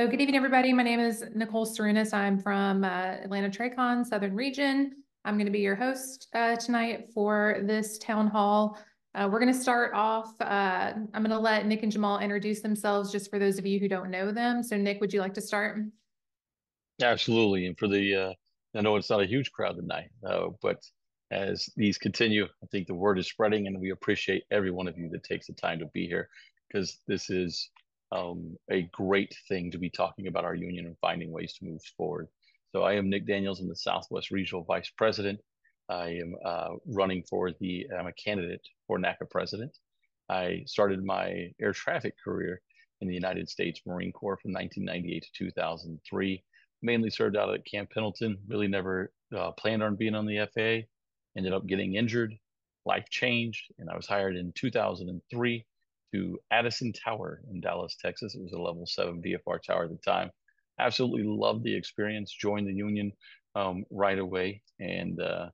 So good evening, everybody. My name is Nicole Sarunas. I'm from Atlanta Tracon, Southern Region. I'm going to be your host tonight for this town hall. We're going to start off. I'm going to let Nick and Jamal introduce themselves just for those of you who don't know them. So Nick, would you like to start? Absolutely. And for I know it's not a huge crowd tonight, but as these continue, I think the word is spreading, and we appreciate every one of you that takes the time to be here because this is a great thing to be talking about our union and finding ways to move forward. So I am Nick Daniels. I'm the Southwest Regional Vice President. I am I'm a candidate for NACA President. I started my air traffic career in the United States Marine Corps from 1998 to 2003. Mainly served out at Camp Pendleton. Really never planned on being on the FAA. Ended up getting injured. Life changed, and I was hired in 2003 to Addison Tower in Dallas, Texas. It was a level 7 VFR tower at the time. Absolutely loved the experience. Joined the union right away, and I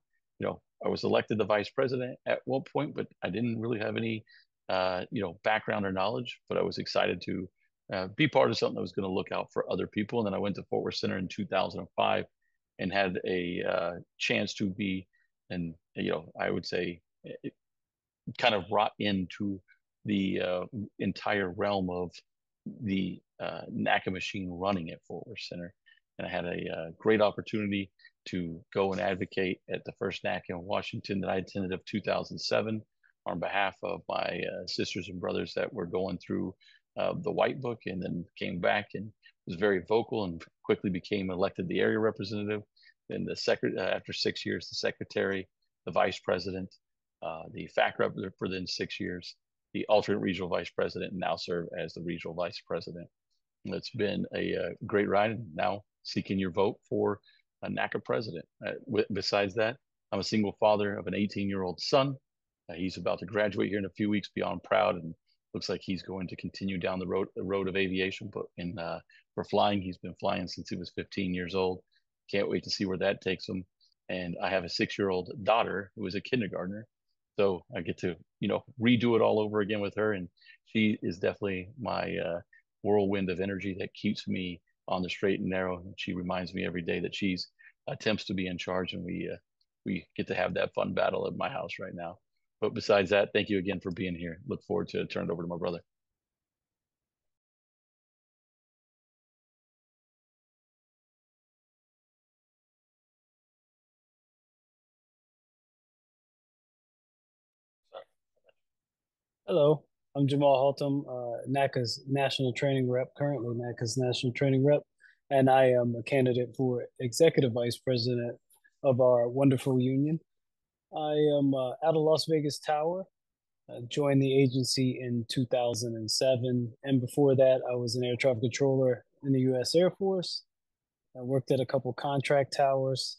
was elected the vice president at one point, but I didn't really have any background or knowledge. But I was excited to be part of something that was going to look out for other people. And then I went to Fort Worth Center in 2005 and had a chance to be, and I would say, it kind of brought into the entire realm of the NACA machine running at Fort Worth Center. And I had a great opportunity to go and advocate at the first NACA in Washington that I attended of 2007 on behalf of my sisters and brothers that were going through the White Book, and then came back and was very vocal and quickly became elected the area representative. Then after 6 years, the secretary, the vice president, the FAC rep for then 6 years, the alternate regional vice president, and now serve as the regional vice president. And it's been a great ride, and now seeking your vote for a NACA president. Besides that, I'm a single father of an 18-year-old son. He's about to graduate here in a few weeks, beyond proud, and looks like he's going to continue down the road of aviation. But for flying, he's been flying since he was 15 years old. Can't wait to see where that takes him. And I have a 6-year-old daughter who is a kindergartner, so I get to redo it all over again with her. And she is definitely my whirlwind of energy that keeps me on the straight and narrow. And she reminds me every day that she's attempts to be in charge, and we get to have that fun battle at my house right now. But besides that, thank you again for being here. Look forward to turn it over to my brother. Hello, I'm Jamal-Haltom, NACA's national training rep, currently NACA's national training rep, and I am a candidate for executive vice president of our wonderful union. I am out of Las Vegas Tower, joined the agency in 2007, and before that, I was an air traffic controller in the U.S. Air Force. I worked at a couple contract towers,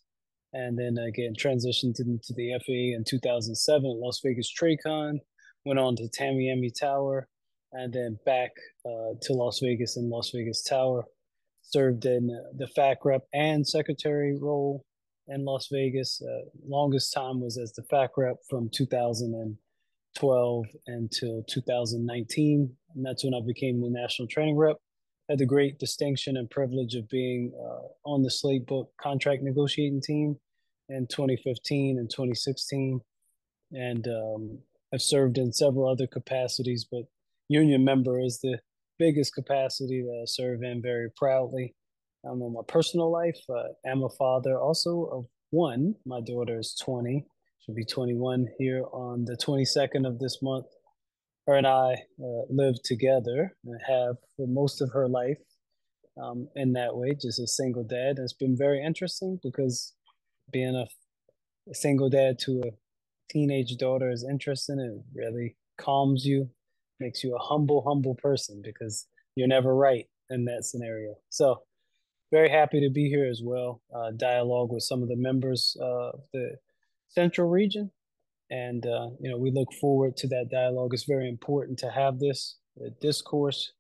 and then again transitioned into the FAA in 2007 at Las Vegas Tracon. Went on to Tamiami Tower, and then back to Las Vegas and Las Vegas Tower. Served in the FAC rep and secretary role in Las Vegas. Longest time was as the FAC rep from 2012 until 2019, and that's when I became the national training rep. Had the great distinction and privilege of being on the slate book contract negotiating team in 2015 and 2016, and I've served in several other capacities, but union member is the biggest capacity that I serve in very proudly. In my personal life, I'm a father also of one. My daughter is 20. She'll be 21 here on the 22nd of this month. Her and I live together and have for most of her life in that way, just a single dad. It's been very interesting because being a single dad to a teenage daughter is interesting. It really calms you, makes you a humble person because you're never right in that scenario. So very happy to be here as well. Dialogue with some of the members of the Central region. And, we look forward to that dialogue. It's very important to have this discourse,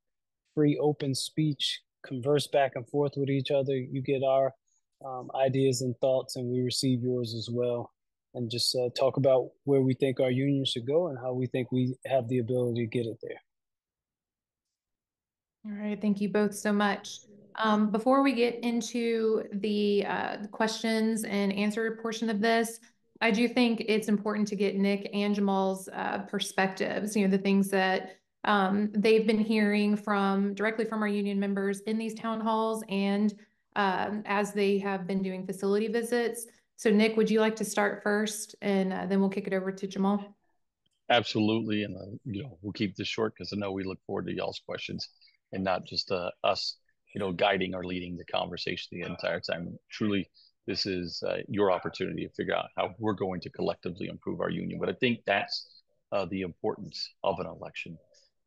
free, open speech, converse back and forth with each other. You get our ideas and thoughts, and we receive yours as well. And just talk about where we think our union should go and how we think we have the ability to get it there. All right, thank you both so much. Before we get into the questions and answer portion of this, I do think it's important to get Nick and Jamal's perspectives, the things that they've been hearing directly from our union members in these town halls and as they have been doing facility visits. So Nick, would you like to start first and then we'll kick it over to Jamal? Absolutely, and we'll keep this short because I know we look forward to y'all's questions and not just us, guiding or leading the conversation the entire time. Truly, this is your opportunity to figure out how we're going to collectively improve our union. But I think that's the importance of an election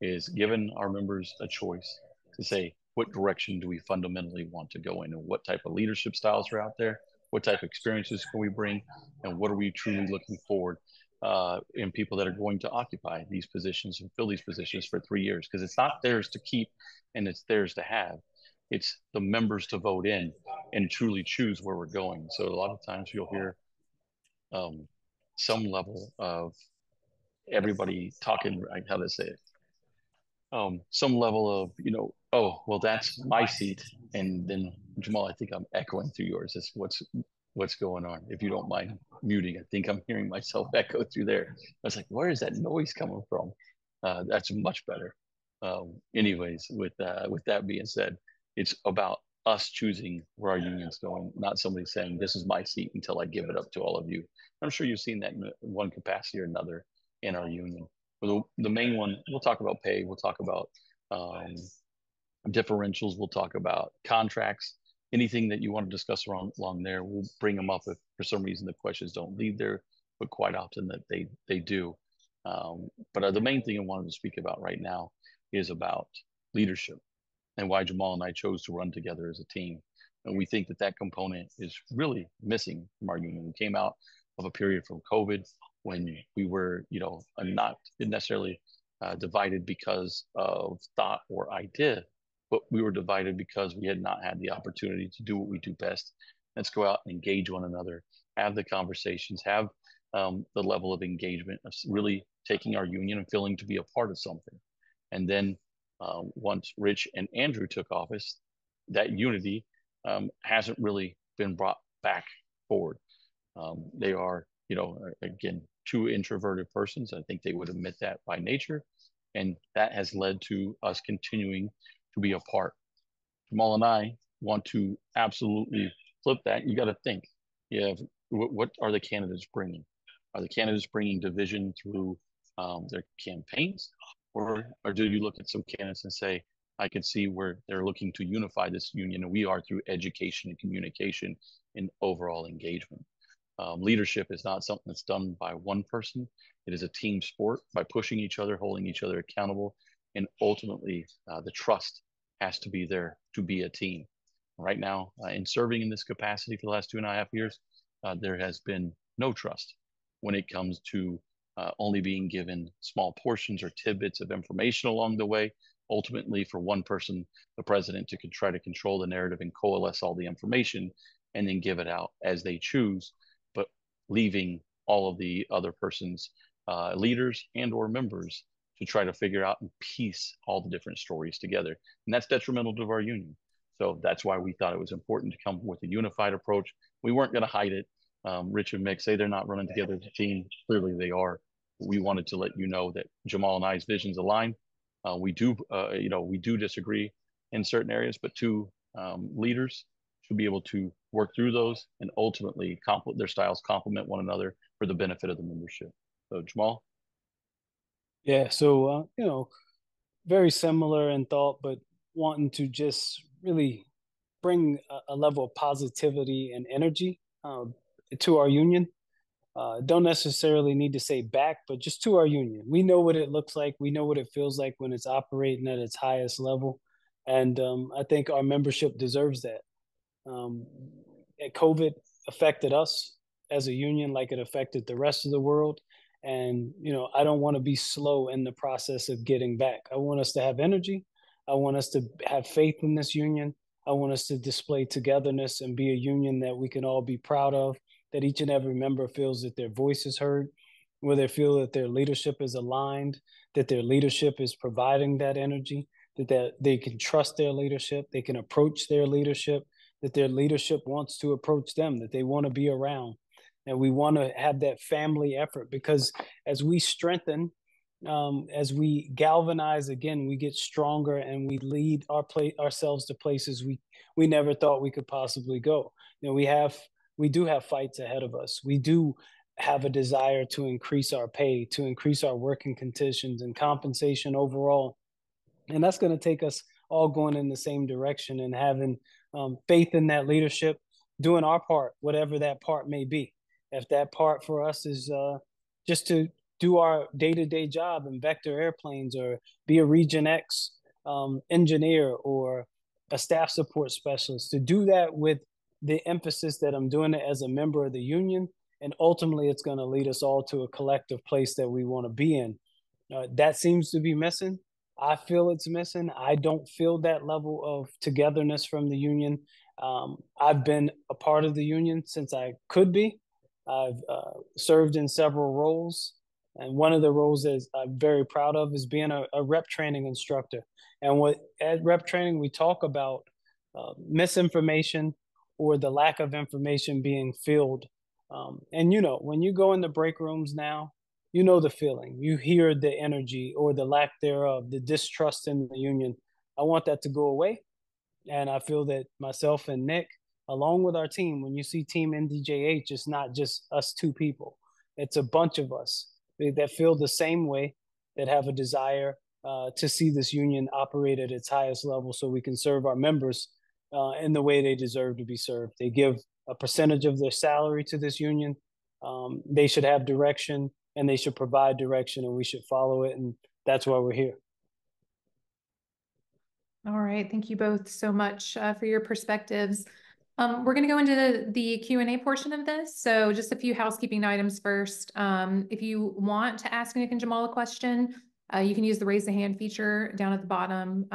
is giving our members a choice to say what direction do we fundamentally want to go in, and what type of leadership styles are out there, what type of experiences can we bring, and what are we truly looking forward in people that are going to occupy these positions and fill these positions for 3 years, because it's not theirs to keep and it's theirs to have. It's the members to vote in and truly choose where we're going. So a lot of times you'll hear some level of everybody talking, how to say it, some level of, oh, well, that's my seat. And then Jamal, I think I'm echoing through yours. Is what's going on. If you don't mind muting, I think I'm hearing myself echo through there. I was like, where is that noise coming from? That's much better. Anyways, with that being said, it's about us choosing where our union's going, not somebody saying this is my seat until I give it up to all of you. I'm sure you've seen that in one capacity or another in our union. But the main one, we'll talk about pay, we'll talk about differentials, we'll talk about contracts, anything that you want to discuss along there, we'll bring them up if for some reason the questions don't lead there, but quite often that they do. But the main thing I wanted to speak about right now is about leadership and why Jamal and I chose to run together as a team. And we think that component is really missing from our union. We came out of a period from COVID when we were, not necessarily divided because of thought or idea, but we were divided because we had not had the opportunity to do what we do best. Let's go out and engage one another, have the conversations, have the level of engagement of really taking our union and feeling to be a part of something. And then once Rich and Andrew took office, that unity hasn't really been brought back forward. They are, again, two introverted persons. I think they would admit that by nature. And that has led to us continuing to be apart. Jamal and I want to absolutely flip that. You got to think, what are the candidates bringing? Are the candidates bringing division through their campaigns? Or do you look at some candidates and say, I can see where they're looking to unify this union, and we are through education and communication and overall engagement. Leadership is not something that's done by one person. It is a team sport by pushing each other, holding each other accountable, and ultimately the trust has to be there to be a team. Right now, in serving in this capacity for the last 2.5 years, there has been no trust when it comes to only being given small portions or tidbits of information along the way. Ultimately, for one person, the president, to try to control the narrative and coalesce all the information and then give it out as they choose, but leaving all of the other person's leaders and or members to try to figure out and piece all the different stories together. And that's detrimental to our union. So that's why we thought it was important to come with a unified approach. We weren't going to hide it. Rich and Mick say they're not running together as a team. Clearly they are. We wanted to let you know that Jamal and I's visions align. We do disagree in certain areas, but two leaders should be able to work through those and ultimately their styles complement one another for the benefit of the membership. So Jamal? Yeah, so, very similar in thought, but wanting to just really bring a level of positivity and energy to our union. Don't necessarily need to say back, but just to our union. We know what it looks like. We know what it feels like when it's operating at its highest level. And I think our membership deserves that. COVID affected us as a union like it affected the rest of the world. And, I don't want to be slow in the process of getting back. I want us to have energy. I want us to have faith in this union. I want us to display togetherness and be a union that we can all be proud of, that each and every member feels that their voice is heard, where they feel that their leadership is aligned, that their leadership is providing that energy, that they can trust their leadership, they can approach their leadership, that their leadership wants to approach them, that they want to be around. And we want to have that family effort, because as we strengthen, as we galvanize again, we get stronger and we lead ourselves to places we never thought we could possibly go. You know, we do have fights ahead of us. We do have a desire to increase our pay, to increase our working conditions and compensation overall. And that's going to take us all going in the same direction and having faith in that leadership, doing our part, whatever that part may be. If that part for us is just to do our day-to-day job in vector airplanes, or be a Region X engineer, or a staff support specialist, to do that with the emphasis that I'm doing it as a member of the union, and ultimately it's going to lead us all to a collective place that we want to be in. That seems to be missing. I feel it's missing. I don't feel that level of togetherness from the union. I've been a part of the union since I could be. I've served in several roles. And one of the roles that I'm very proud of is being a rep training instructor. And at rep training, we talk about misinformation or the lack of information being filled. And, you know, when you go in the break rooms now, you know the feeling. You hear the energy or the lack thereof, the distrust in the union. I want that to go away. And I feel that myself and Nick, along with our team, when you see Team NDJH, it's not just us two people. It's a bunch of us that feel the same way, that have a desire to see this union operate at its highest level so we can serve our members in the way they deserve to be served. They give a percentage of their salary to this union. They should have direction, and they should provide direction, and we should follow it. And that's why we're here. All right. Thank you both so much for your perspectives. We're going to go into the Q&A portion of this. So just a few housekeeping items first. If you want to ask Nick and Jamal a question, you can use the raise the hand feature down at the bottom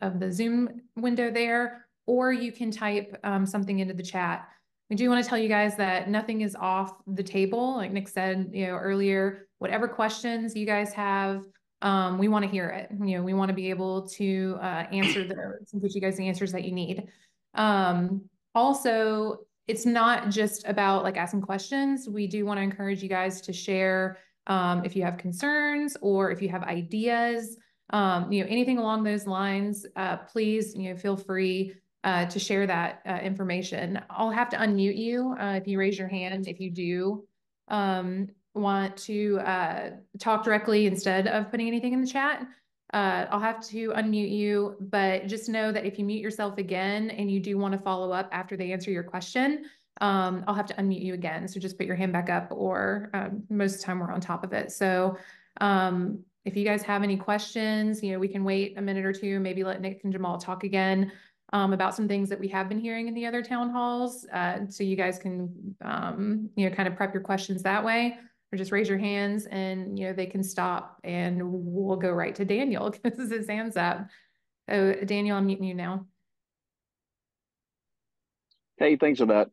of the Zoom window there, or you can type something into the chat. We do want to tell you guys that nothing is off the table. Like Nick said, earlier, whatever questions you guys have, we want to hear it. We want to be able to answer those and get you guys the answers that you need. Also, it's not just about like asking questions. We do want to encourage you guys to share if you have concerns or if you have ideas, anything along those lines. Please, feel free to share that information. I'll have to unmute you if you raise your hand if you do want to talk directly instead of putting anything in the chat. I'll have to unmute you, but just know that if you mute yourself again and you do want to follow up after they answer your question, I'll have to unmute you again. So just put your hand back up, or most of the time we're on top of it. So if you guys have any questions, we can wait a minute or two, maybe let Nick and Jamal talk again about some things that we have been hearing in the other town halls. So you guys can, kind of prep your questions that way. Or just raise your hands and, they can stop and we'll go right to Daniel because his hand's up. So Daniel, I'm muting you now. Hey, thanks for that.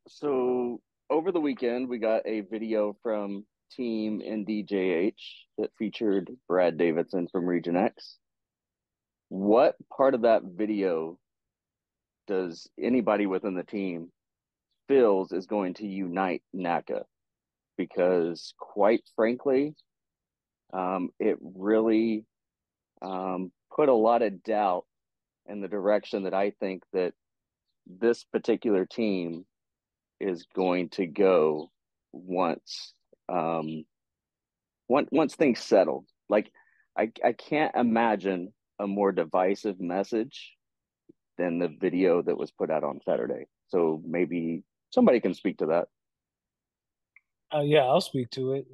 So over the weekend, we got a video from Team NDJH that featured Brad Davidson from Region X. What part of that video does anybody within the team feels is going to unite NACA? Because quite frankly, it really put a lot of doubt in the direction that I think that this particular team is going to go once things settled. Like I can't imagine a more divisive message than the video that was put out on Saturday. So maybe somebody can speak to that. Yeah, I'll speak to it.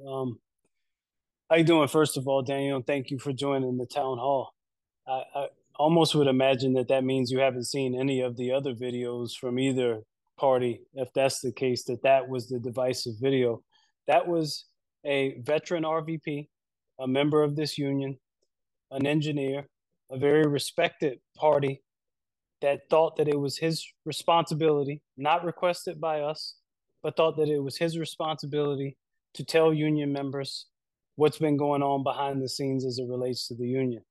How you doing? First of all, Daniel, thank you for joining the town hall. I almost would imagine that means you haven't seen any of the other videos from either party. If that's the case, that was the divisive video. That was a veteran RVP, a member of this union, an engineer, a very respected party that thought that it was his responsibility, not requested by us, but thought that it was his responsibility to tell union members what's been going on behind the scenes as it relates to the union.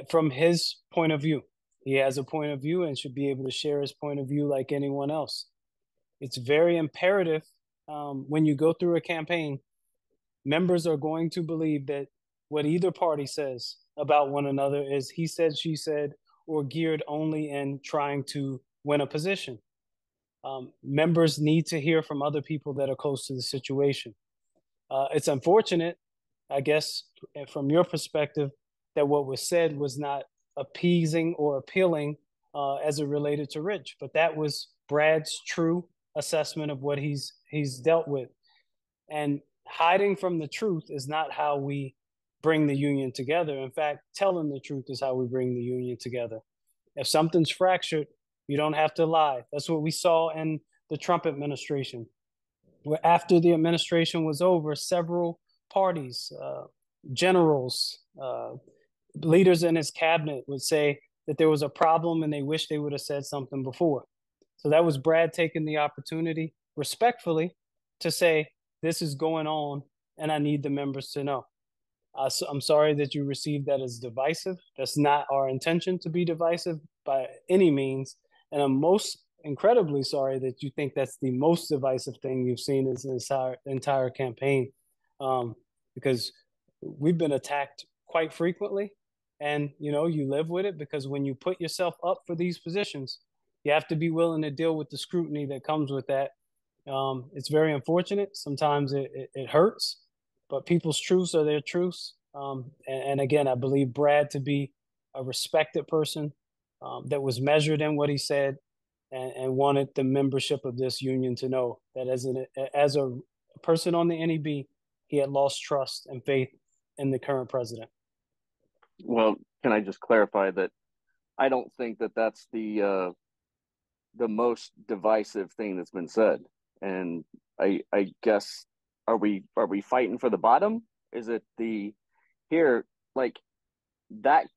from his point of view. He has a point of view and should be able to share his point of view like anyone else. It's very imperative when you go through a campaign, members are going to believe that what either party says about one another is he said, she said, or geared only in trying to win a position. Members need to hear from other people that are close to the situation. It's unfortunate, I guess, from your perspective, that what was said was not appeasing or appealing as it related to Rich, but that was Brad's true assessment of what he's dealt with. And hiding from the truth is not how we bring the union together. In fact, telling the truth is how we bring the union together. If something's fractured, you don't have to lie. That's what we saw in the Trump administration, where after the administration was over, several parties, generals, leaders in his cabinet would say that there was a problem and they wish they would have said something before. So that was Brad taking the opportunity respectfully to say, this is going on and I need the members to know. So I'm sorry that you received that as divisive. That's not our intention to be divisive by any means. And I'm most incredibly sorry that you think that's the most divisive thing you've seen in this entire campaign, because we've been attacked quite frequently. And, you know, you live with it because when you put yourself up for these positions, you have to be willing to deal with the scrutiny that comes with that. It's very unfortunate. Sometimes it hurts, but people's truths are their truths. And again, I believe Brad to be a respected person that was measured in what he said and wanted the membership of this union to know that as a person on the NEB, he had lost trust and faith in the current president. Well, can I just clarify that I don't think that that's the most divisive thing that's been said. And I guess, are we fighting for the bottom? Is it the here, like that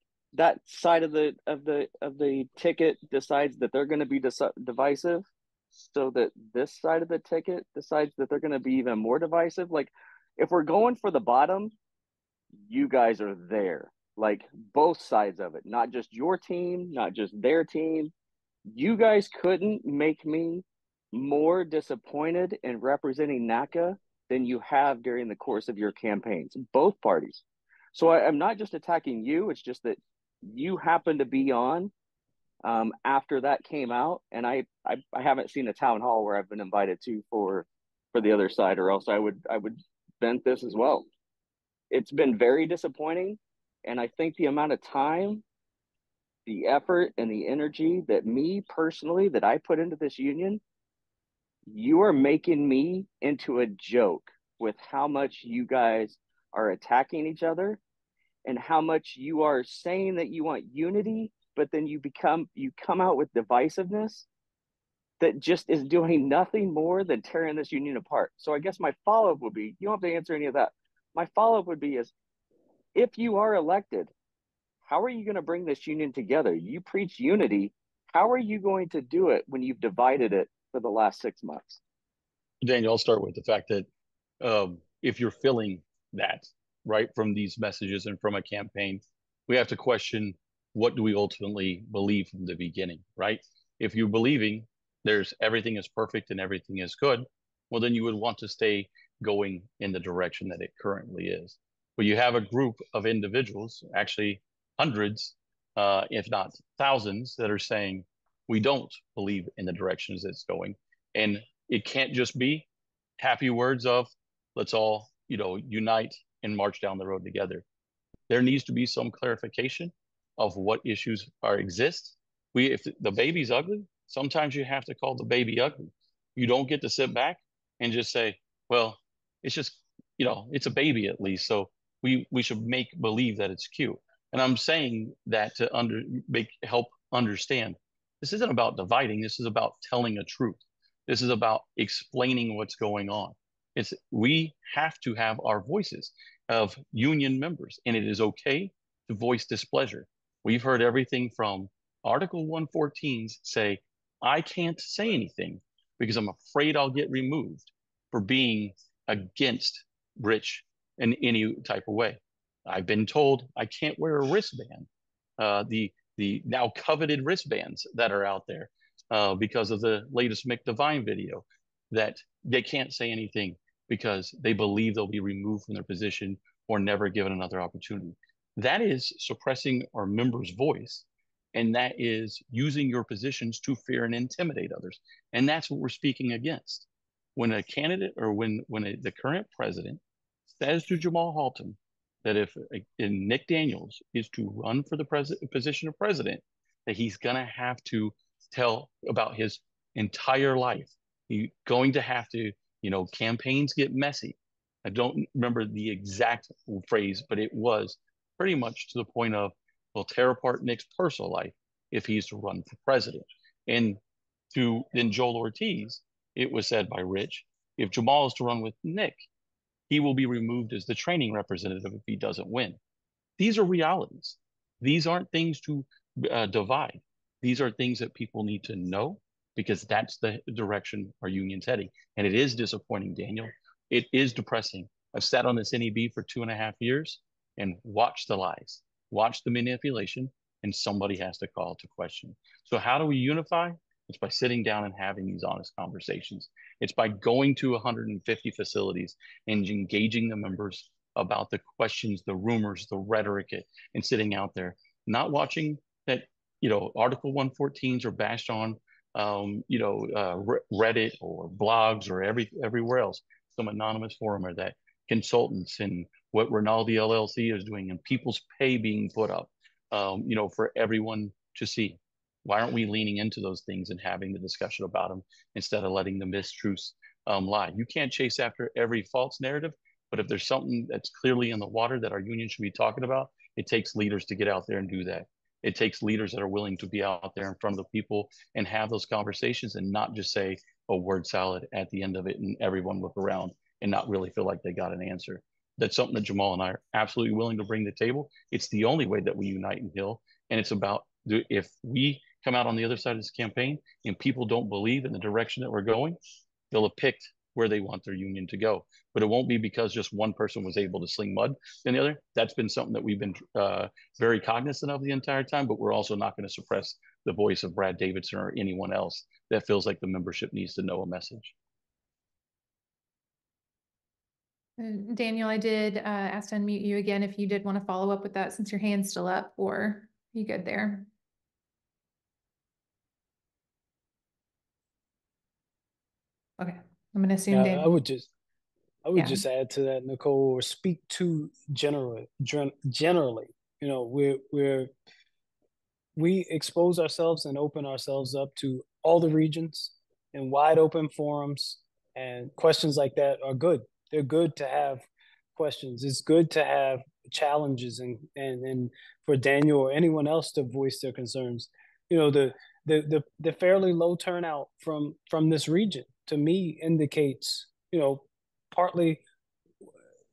side of the ticket decides that they're going to be divisive, so that this side of the ticket decides that they're going to be even more divisive? Like, if we're going for the bottom, you guys are there, like both sides of it, not just your team, not just their team. You guys couldn't make me more disappointed in representing NACA than you have during the course of your campaigns, both parties. So I'm not just attacking you. It's just that you happen to be on after that came out. And I haven't seen a town hall where I've been invited to for the other side, or else I would vent this as well. It's been very disappointing. And I think the amount of time, the effort, and the energy that me personally, that I put into this union, you are making me into a joke with how much you guys are attacking each other and how much you are saying that you want unity, but then you come out with divisiveness that just is doing nothing more than tearing this union apart. So I guess my follow-up would be, you don't have to answer any of that. My follow-up would be is, if you are elected, how are you going to bring this union together? You preach unity. How are you going to do it when you've divided it for the last 6 months? Daniel, I'll start with the fact that if you're feeling that, right, from these messages and from a campaign, we have to question, what do we ultimately believe from the beginning, right? If you're believing there's everything is perfect and everything is good, well, then you would want to stay going in the direction that it currently is. But you have a group of individuals, actually hundreds, if not thousands, that are saying, we don't believe in the directions it's going. And it can't just be happy words of, let's all, unite and march down the road together. There needs to be some clarification of what issues exist. If the baby's ugly, sometimes you have to call the baby ugly. You don't get to sit back and just say, well, it's just, it's a baby at least. So we should make believe that it's cute. And I'm saying that to help understand. This isn't about dividing. This is about telling a truth. This is about explaining what's going on. We have to have our voices of union members, and it is okay to voice displeasure. We've heard everything from Article 114s say, I can't say anything because I'm afraid I'll get removed for being against Rich in any type of way. I've been told I can't wear a wristband the now coveted wristbands that are out there because of the latest Mick Devine video, that they can't say anything because they believe they'll be removed from their position or never given another opportunity. That is suppressing our members' voice, and that is using your positions to fear and intimidate others. And that's what we're speaking against. When a candidate or when the current president says to Daniels-Haltom that if Nick Daniels is to run for the position of president, that he's going to have to tell about his entire life. He's going to have to, campaigns get messy. I don't remember the exact phrase, but it was pretty much to the point of, will tear apart Nick's personal life if he's to run for president. And then Joel Ortiz, it was said by Rich, if Jamal is to run with Nick, he will be removed as the training representative if he doesn't win. These are realities. These aren't things to divide. These are things that people need to know, because that's the direction our union's heading. And it is disappointing, Daniel. It is depressing. I've sat on this NEB for 2.5 years and watched the lies, watched the manipulation, and somebody has to call to question. So how do we unify? It's by sitting down and having these honest conversations. It's by going to 150 facilities and engaging the members about the questions, the rumors, the rhetoric, and sitting out there, not watching that, Article 114s are bashed on, Reddit or blogs or everywhere else, some anonymous forum, or that consultants and what Rinaldi LLC is doing and people's pay being put up, for everyone to see. Why aren't we leaning into those things and having the discussion about them instead of letting the mistruths lie? You can't chase after every false narrative, but if there's something that's clearly in the water that our union should be talking about, it takes leaders to get out there and do that. It takes leaders that are willing to be out there in front of the people and have those conversations and not just say a word salad at the end of it and everyone look around and not really feel like they got an answer. That's something that Jamal and I are absolutely willing to bring to the table. It's the only way that we unite in Hill. And it's about, if we come out on the other side of this campaign and people don't believe in the direction that we're going, they'll have picked where they want their union to go. But it won't be because just one person was able to sling mud than the other. That's been something that we've been very cognizant of the entire time, but we're also not going to suppress the voice of Brad Davidson or anyone else that feels like the membership needs to know a message. Daniel, I did ask to unmute you again if you did want to follow up with that since your hand's still up, or are you good there? Okay, I'm going to assume I would just add to that, Nicole, or speak to generally. We expose ourselves and open ourselves up to all the regions in wide open forums, and questions like that are good. They're good to have questions. It's good to have challenges and for Daniel or anyone else to voice their concerns. The fairly low turnout from this region, to me, indicates, partly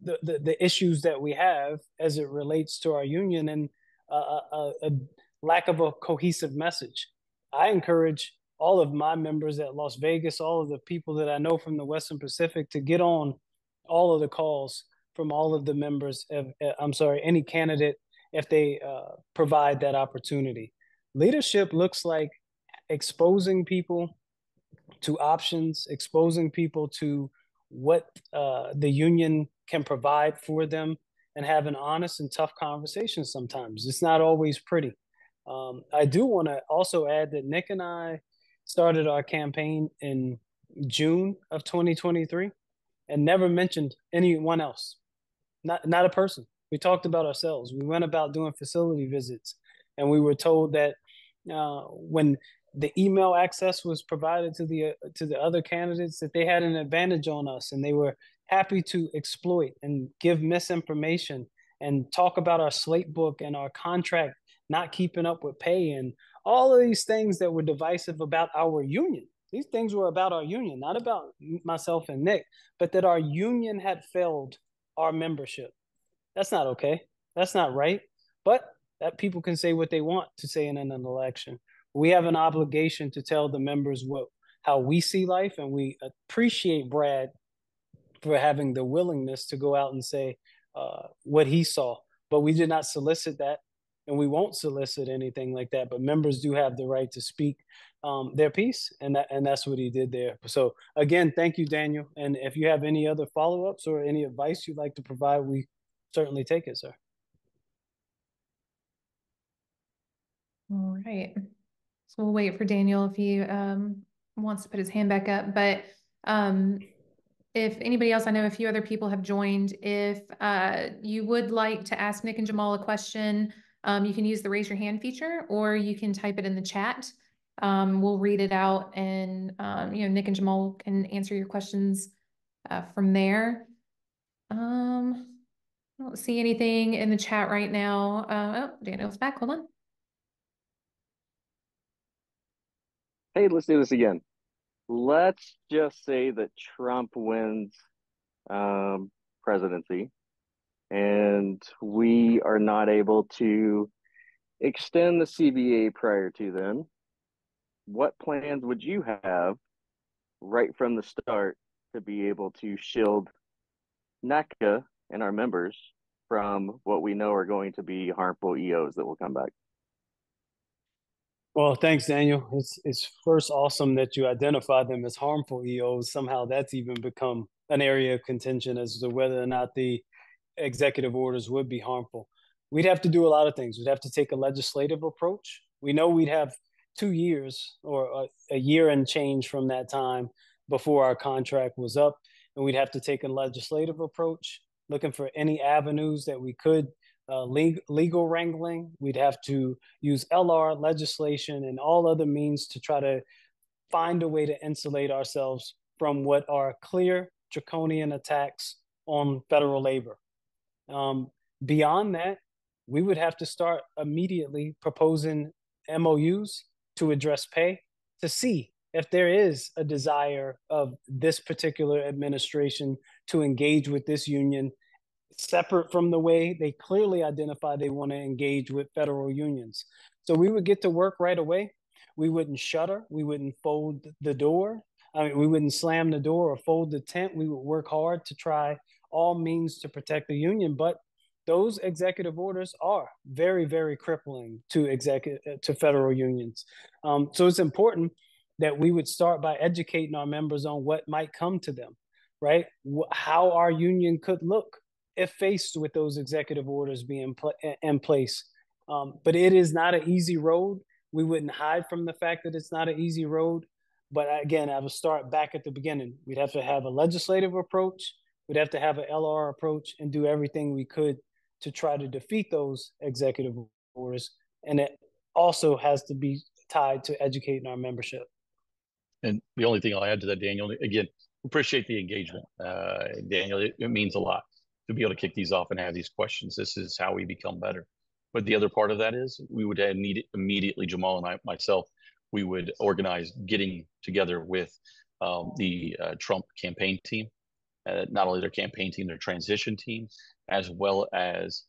the issues that we have as it relates to our union and a lack of a cohesive message. I encourage all of my members at Las Vegas, all of the people that I know from the Western Pacific, to get on all of the calls from all of the members of, any candidate, if they provide that opportunity. Leadership looks like exposing people to options, exposing people to what the union can provide for them, and have an honest and tough conversation sometimes. It's not always pretty. I do want to also add that Nick and I started our campaign in June of 2023 and never mentioned anyone else, not a person. We talked about ourselves. We went about doing facility visits, and we were told that when the email access was provided to the other candidates, that they had an advantage on us, and they were happy to exploit and give misinformation and talk about our slate book and our contract not keeping up with pay and all of these things that were divisive about our union. These things were about our union, not about myself and Nick, but that our union had failed our membership. That's not okay. That's not right. But that people can say what they want to say in an election. We have an obligation to tell the members how we see life, and we appreciate Brad for having the willingness to go out and say what he saw. But we did not solicit that. and we won't solicit anything like that. But members do have the right to speak their piece, and that's what he did there. So again, thank you, Daniel. And if you have any other follow-ups or any advice you'd like to provide, we certainly take it, sir. All right. So we'll wait for Daniel if he wants to put his hand back up. But if anybody else, I know a few other people have joined. If you would like to ask Nick and Jamal a question, you can use the raise your hand feature, or you can type it in the chat. We'll read it out, and Nick and Jamal can answer your questions from there. I don't see anything in the chat right now. Oh, Daniel's back. Hold on. Hey, let's do this again. Let's just say that Trump wins presidency, and we are not able to extend the CBA prior to then. What plans would you have right from the start to be able to shield NACA and our members from what we know are going to be harmful EOs that will come back? Well, thanks, Daniel. It's first awesome that you identify them as harmful EOs. Somehow that's even become an area of contention as to whether or not the executive orders would be harmful. We'd have to do a lot of things. We'd have to take a legislative approach. We know we'd have 2 years or a year and change from that time before our contract was up. And we'd have to take a legislative approach, looking for any avenues that we could, legal wrangling. We'd have to use LR legislation and all other means to try to find a way to insulate ourselves from what are clear draconian attacks on federal labor. Beyond that, we would have to start immediately proposing MOUs to address pay, to see if there is a desire of this particular administration to engage with this union, separate from the way they clearly identify they want to engage with federal unions. So we would get to work right away. We wouldn't shutter. We wouldn't fold the door. I mean, we wouldn't slam the door or fold the tent. We would work hard to try all means to protect the union. But those executive orders are very, very crippling to federal unions. So it's important that we would start by educating our members on what might come to them, right? How our union could look if faced with those executive orders being in place. But it is not an easy road. We wouldn't hide from the fact that it's not an easy road. But again, I would start back at the beginning. We'd have to have a legislative approach. We'd have to have an LR approach and do everything we could to try to defeat those executive orders. And it also has to be tied to educating our membership. And the only thing I'll add to that, Daniel, again, appreciate the engagement. Daniel, it means a lot to be able to kick these off and have these questions. This is how we become better. But the other part of that is we would need immediately, Jamal and myself, we would organize getting together with the Trump campaign team, not only their campaign team, their transition team, as well as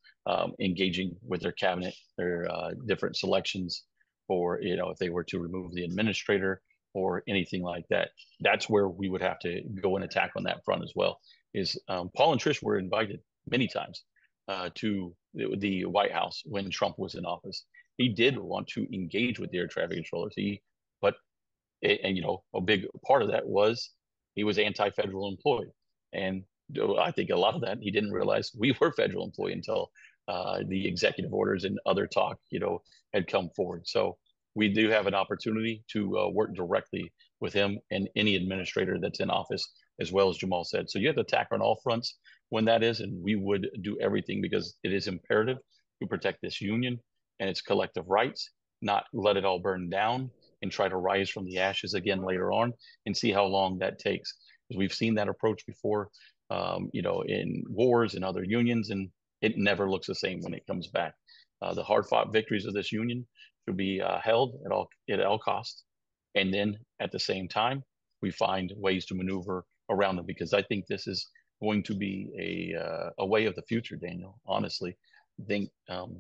engaging with their cabinet, their different selections for, if they were to remove the administrator or anything like that. That's where we would have to go and attack on that front as well. Is Paul and Trish were invited many times to the White House when Trump was in office. He did want to engage with the air traffic controllers. A big part of that was he was anti-federal employee. And I think a lot of that, he didn't realize we were federal employee until the executive orders and other talk, had come forward. So we do have an opportunity to work directly with him and any administrator that's in office, as well as Jamal said. So you have to attack on all fronts when that is, and we would do everything because it is imperative to protect this union and its collective rights, not let it all burn down and try to rise from the ashes again later on and see how long that takes. Because we've seen that approach before, in wars and other unions, and it never looks the same when it comes back. The hard-fought victories of this union should be held at all costs, and then at the same time, we find ways to maneuver around them, because I think this is going to be a way of the future, Daniel. Honestly, I think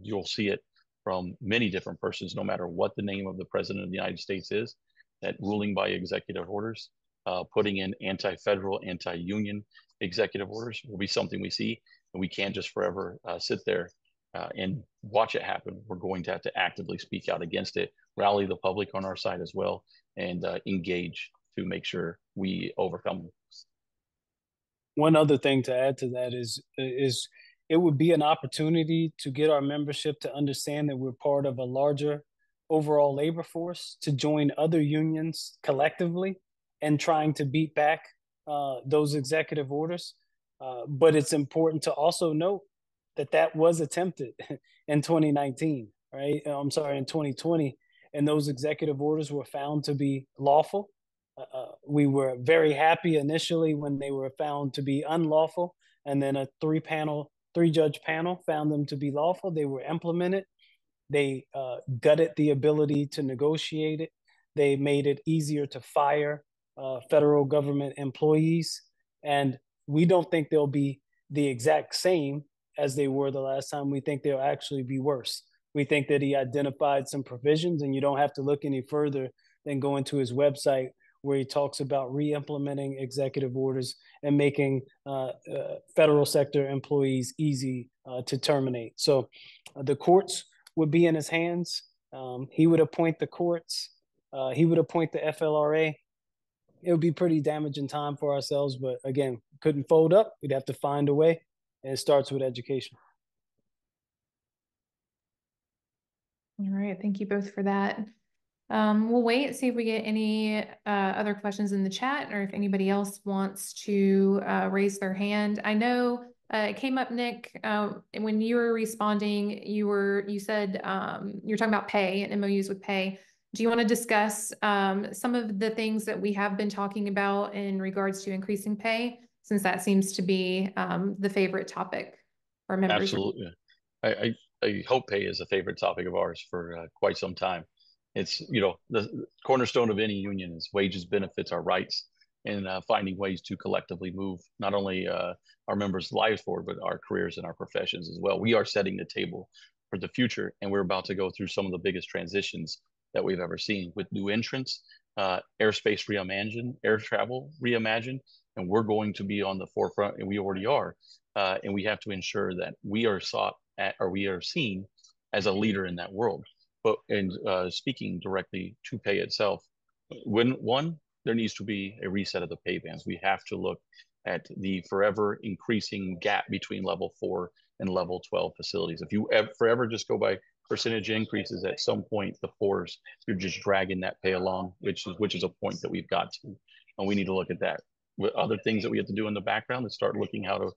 you'll see it from many different persons, no matter what the name of the president of the United States is, that ruling by executive orders, putting in anti-federal, anti-union executive orders will be something we see, and we can't just forever sit there and watch it happen. We're going to have to actively speak out against it, rally the public on our side as well, and engage to make sure we overcome. One other thing to add to that is it would be an opportunity to get our membership to understand that we're part of a larger overall labor force, to join other unions collectively and trying to beat back those executive orders. But it's important to also note that that was attempted in 2019, right? I'm sorry, in 2020, and those executive orders were found to be lawful. We were very happy initially when they were found to be unlawful, and then a three-judge panel found them to be lawful. They were implemented. They gutted the ability to negotiate it. They made it easier to fire federal government employees. And we don't think they'll be the exact same as they were the last time. We think they'll actually be worse. We think that he identified some provisions, and you don't have to look any further than go into his website, where he talks about re-implementing executive orders and making federal sector employees easy to terminate. So the courts would be in his hands. He would appoint the courts. He would appoint the FLRA. It would be pretty damaging time for ourselves, but again, couldn't fold up. We'd have to find a way, and it starts with education. All right, thank you both for that. We'll wait, see if we get any other questions in the chat, or if anybody else wants to raise their hand. I know it came up, Nick, when you were responding, you said you're talking about pay and MOUs with pay. Do you want to discuss some of the things that we have been talking about in regards to increasing pay, since that seems to be the favorite topic for members? Absolutely. I hope pay is a favorite topic of ours for quite some time. It's, the cornerstone of any union is wages, benefits, our rights, and finding ways to collectively move not only our members' lives forward, but our careers and our professions as well. We are setting the table for the future, and we're about to go through some of the biggest transitions that we've ever seen, with new entrants, airspace reimagined, air travel reimagined, and we're going to be on the forefront, and we already are. And we have to ensure that we are we are seen as a leader in that world. But speaking directly to pay itself, there needs to be a reset of the pay bands. We have to look at the forever increasing gap between level 4 and level 12 facilities. If you forever just go by percentage increases, at some point the 4s, you're just dragging that pay along, which is a point that we've got to, and we need to look at that. With other things that we have to do in the background, is start looking how to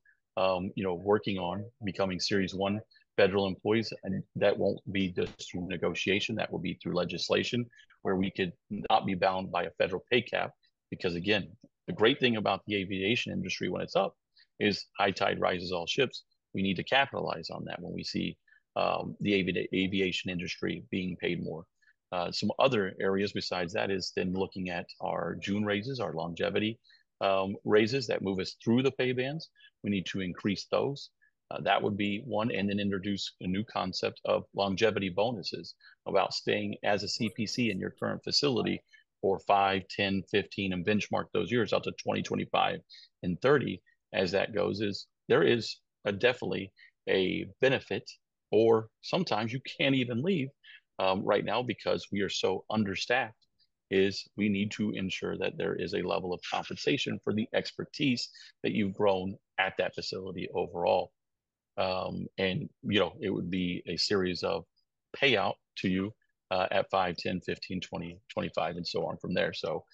working on becoming Series 1 federal employees, and that won't be just through negotiation. That will be through legislation, where we could not be bound by a federal pay cap. Because again, the great thing about the aviation industry when it's up is high tide rises all ships. We need to capitalize on that when we see the aviation industry being paid more. Some other areas besides that is then looking at our June raises, our longevity raises that move us through the pay bands. We need to increase those. That would be one, and then introduce a new concept of longevity bonuses, about staying as a CPC in your current facility for 5, 10, 15, and benchmark those years out to 20, 25, and 30. As that goes, there is definitely a benefit, or sometimes you can't even leave right now because we are so understaffed. We need to ensure that there is a level of compensation for the expertise that you've grown at that facility overall. And it would be a series of payout to you at 5, 10, 15, 20, 25, and so on from there. So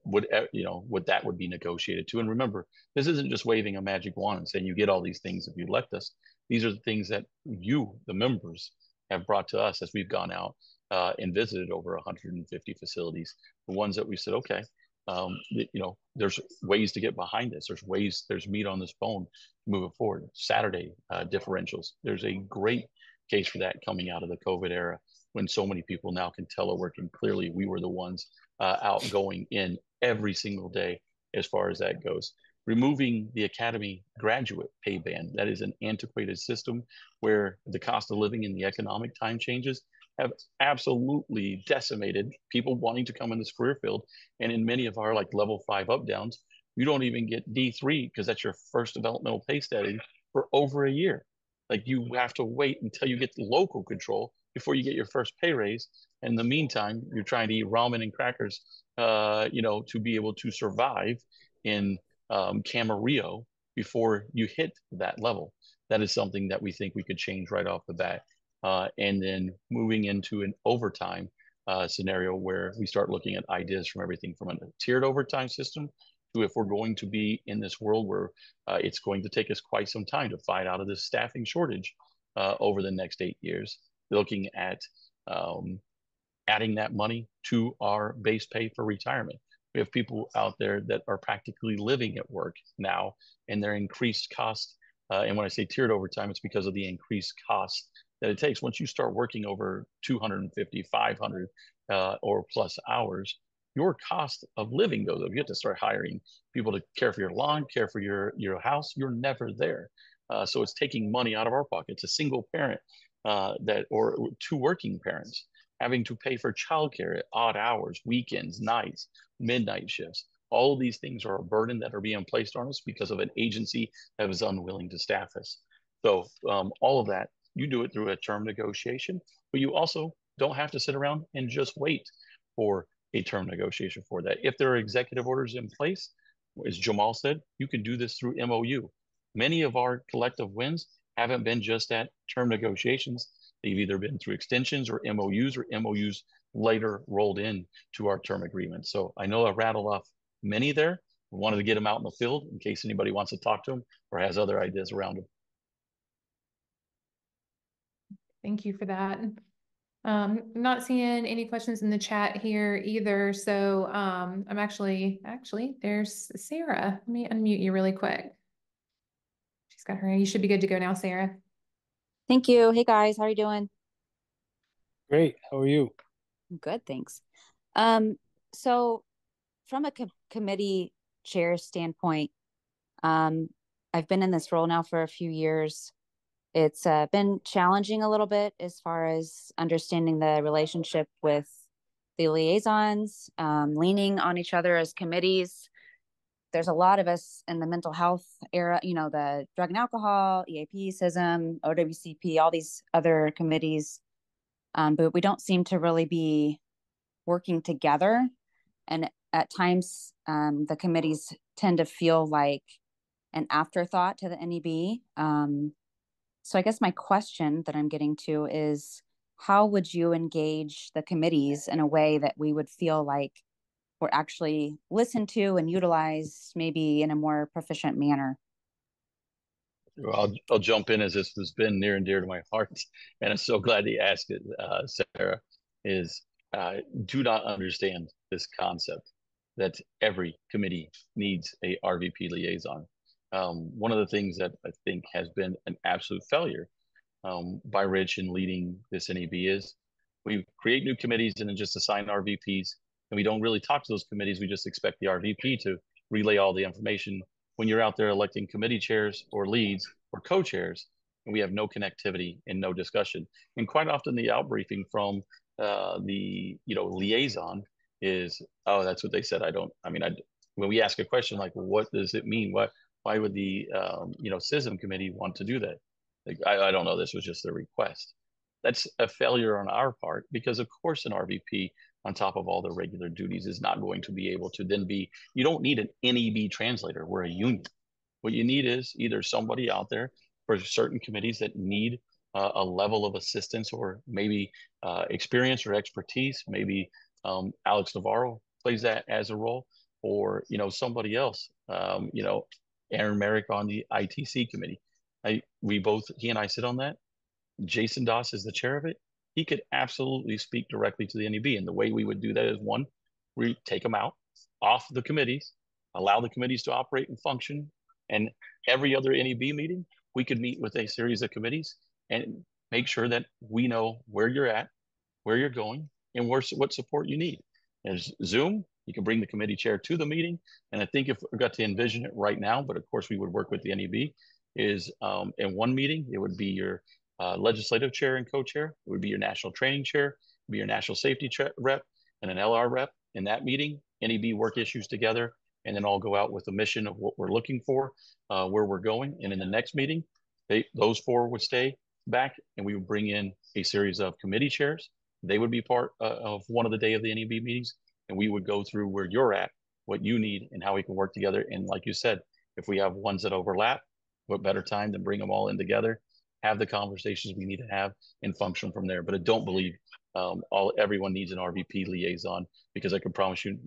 what that would be negotiated to. And remember, this isn't just waving a magic wand and saying you get all these things if you elect us. These are the things that you, the members, have brought to us as we've gone out and visited over 150 facilities. The ones that we said, okay, there's ways to get behind this. There's meat on this bone to move it forward. Saturday differentials. There's a great case for that coming out of the COVID era, when so many people now can telework, and clearly we were the ones outgoing in every single day as far as that goes. Removing the academy graduate pay band. That is an antiquated system where the cost of living and the economic time changes have absolutely decimated people wanting to come in this career field. And in many of our level 5 up downs, you don't even get D3 because that's your first developmental pay study for over a year. Like you have to wait until you get the local control before you get your first pay raise. In the meantime, you're trying to eat ramen and crackers, to be able to survive in Camarillo before you hit that level. That is something that we think we could change right off the bat. And then moving into an overtime scenario where we start looking at ideas from everything from a tiered overtime system to, if we're going to be in this world where it's going to take us quite some time to fight out of this staffing shortage over the next 8 years, looking at adding that money to our base pay for retirement. We have people out there that are practically living at work now, and their increased cost. And when I say tiered overtime, it's because of the increased cost that it takes. Once you start working over 250, 500 or plus hours, your cost of living goes up. You have to start hiring people to care for your lawn, care for your house. You're never there. So it's taking money out of our pockets. A single parent or two working parents having to pay for childcare at odd hours, weekends, nights, midnight shifts. All of these things are a burden that are being placed on us because of an agency that was unwilling to staff us. So all of that, you do it through a term negotiation, but you also don't have to sit around and just wait for a term negotiation for that. If there are executive orders in place, as Jamal said, you can do this through MOU. Many of our collective wins haven't been just at term negotiations. They've either been through extensions or MOUs later rolled in to our term agreement. So I know I rattled off many there. I wanted to get them out in the field in case anybody wants to talk to them or has other ideas around them. Thank you for that. I'm not seeing any questions in the chat here either. So I'm actually, there's Sarah. Let me unmute you really quick. She's got her, you should be good to go now, Sarah. Thank you. Hey guys, how are you doing? Great. How are you? Good, thanks. So from a committee chair standpoint, I've been in this role now for a few years. It's been challenging a little bit as far as understanding the relationship with the liaisons, leaning on each other as committees. There's a lot of us in the mental health era, the drug and alcohol, EAP, SISM, OWCP, all these other committees. But we don't seem to really be working together. And at times, the committees tend to feel like an afterthought to the NEB. So I guess my question that I'm getting to is, how would you engage the committees in a way that we would feel like we're actually listened to and utilized maybe in a more proficient manner? Well, I'll jump in, as this has been near and dear to my heart, and I'm so glad you asked it, Sarah, is do not understand this concept that every committee needs a RVP liaison. One of the things that I think has been an absolute failure by Rich in leading this NEB is we create new committees and then just assign RVPs, and we don't really talk to those committees. We just expect the RVP to relay all the information. When you're out there electing committee chairs or leads or co-chairs, and we have no connectivity and no discussion. And quite often the outbriefing from the liaison is, oh, that's what they said. When we ask a question like, well, what does it mean? Why would the SISM committee want to do that? Like, I don't know. This was just a request. That's a failure on our part, because of course an RVP on top of all the regular duties is not going to be able to then be, you don't need an NEB translator. We're a union. What you need is either somebody out there for certain committees that need a level of assistance or maybe experience or expertise. Maybe Alex Navarro plays that as a role, or somebody else. Aaron Merrick on the ITC committee. He and I sit on that. Jason Doss is the chair of it. He could absolutely speak directly to the NEB. And the way we would do that is, one, we take them out off the committees, allow the committees to operate and function. And every other NEB meeting, we could meet with a series of committees and make sure that we know where you're at, where you're going, and what support you need. There's Zoom. You can bring the committee chair to the meeting. And I think if we got to envision it right now, but of course we would work with the NEB, is in one meeting, it would be your legislative chair and co-chair. It would be your national training chair, it would be your national safety rep, and an LR rep. In that meeting, NEB work issues together, and then all go out with a mission of what we're looking for, where we're going. And in the next meeting, those four would stay back, and we would bring in a series of committee chairs. They would be part of one of the day of the NEB meetings, and we would go through where you're at, what you need, and how we can work together. And like you said, if we have ones that overlap, what better time than bring them all in together, have the conversations we need to have, and function from there. But I don't believe everyone needs an RVP liaison, because I can promise you,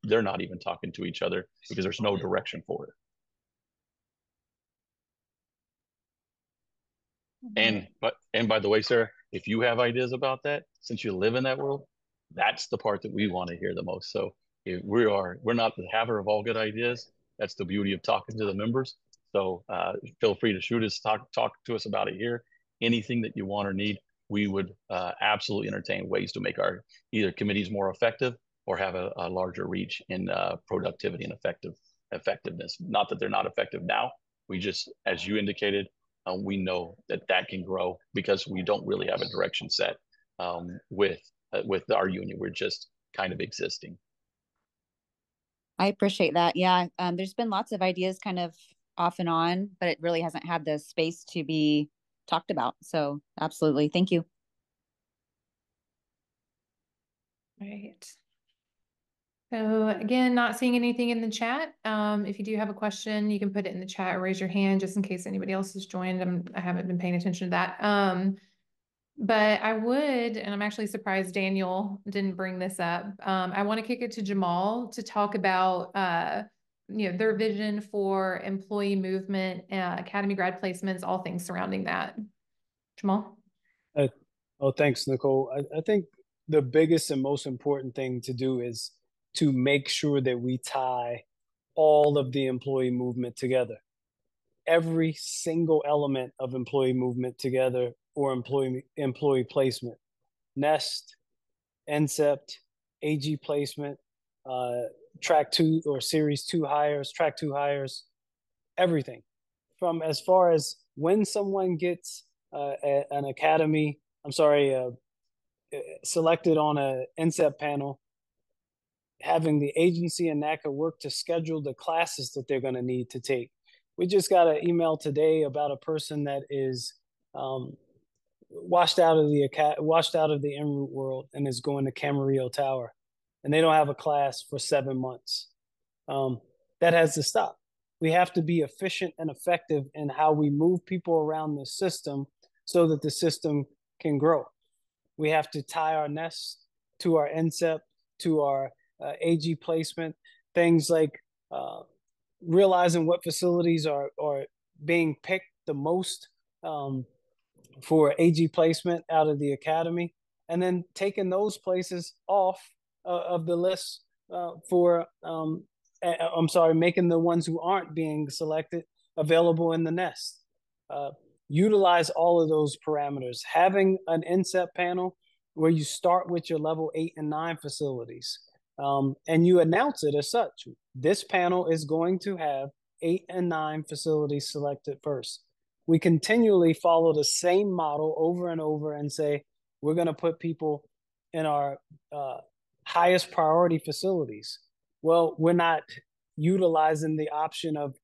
they're not even talking to each other, because there's no direction for it. And by the way, Sarah, if you have ideas about that, since you live in that world, that's the part that we want to hear the most. So if we're not the haver of all good ideas. That's the beauty of talking to the members. So feel free to shoot us, talk to us about it here. Anything that you want or need, we would absolutely entertain ways to make our either committees more effective or have a larger reach in productivity and effectiveness. Not that they're not effective now. We just, as you indicated, we know that can grow, because we don't really have a direction set with our union. We're just kind of existing. I appreciate that. Yeah, there's been lots of ideas kind of off and on, but it really hasn't had the space to be talked about. So absolutely. Thank you. Right. So again, not seeing anything in the chat. If you do have a question, you can put it in the chat or raise your hand just in case anybody else has joined. I haven't been paying attention to that. But I would, and I'm actually surprised Daniel didn't bring this up. I want to kick it to Jamal to talk about, their vision for employee movement, academy grad placements, all things surrounding that. Jamal? Thanks, Nicole. I think the biggest and most important thing to do is to make sure that we tie all of the employee movement together. Every single element of employee movement together, or employee placement, NEST, NCEPT, AG placement, track 2 or series 2 hires, track 2 hires, everything. From as far as when someone gets an academy, selected on a NCEPT panel, having the agency and NACA work to schedule the classes that they're going to need to take. We just got an email today about a person that is washed out of the en route world and is going to Camarillo Tower, and they don't have a class for 7 months. That has to stop. We have to be efficient and effective in how we move people around the system so that the system can grow. We have to tie our NEST to our NCEPT, to our AG placement, things like realizing what facilities are being picked the most for AG placement out of the academy, and then taking those places off of the list making the ones who aren't being selected available in the NEST. Utilize all of those parameters. Having an NCEPT panel where you start with your level 8 and 9 facilities, and you announce it as such. This panel is going to have 8 and 9 facilities selected first. We continually follow the same model over and over and say, we're going to put people in our highest priority facilities. Well, we're not utilizing the option of,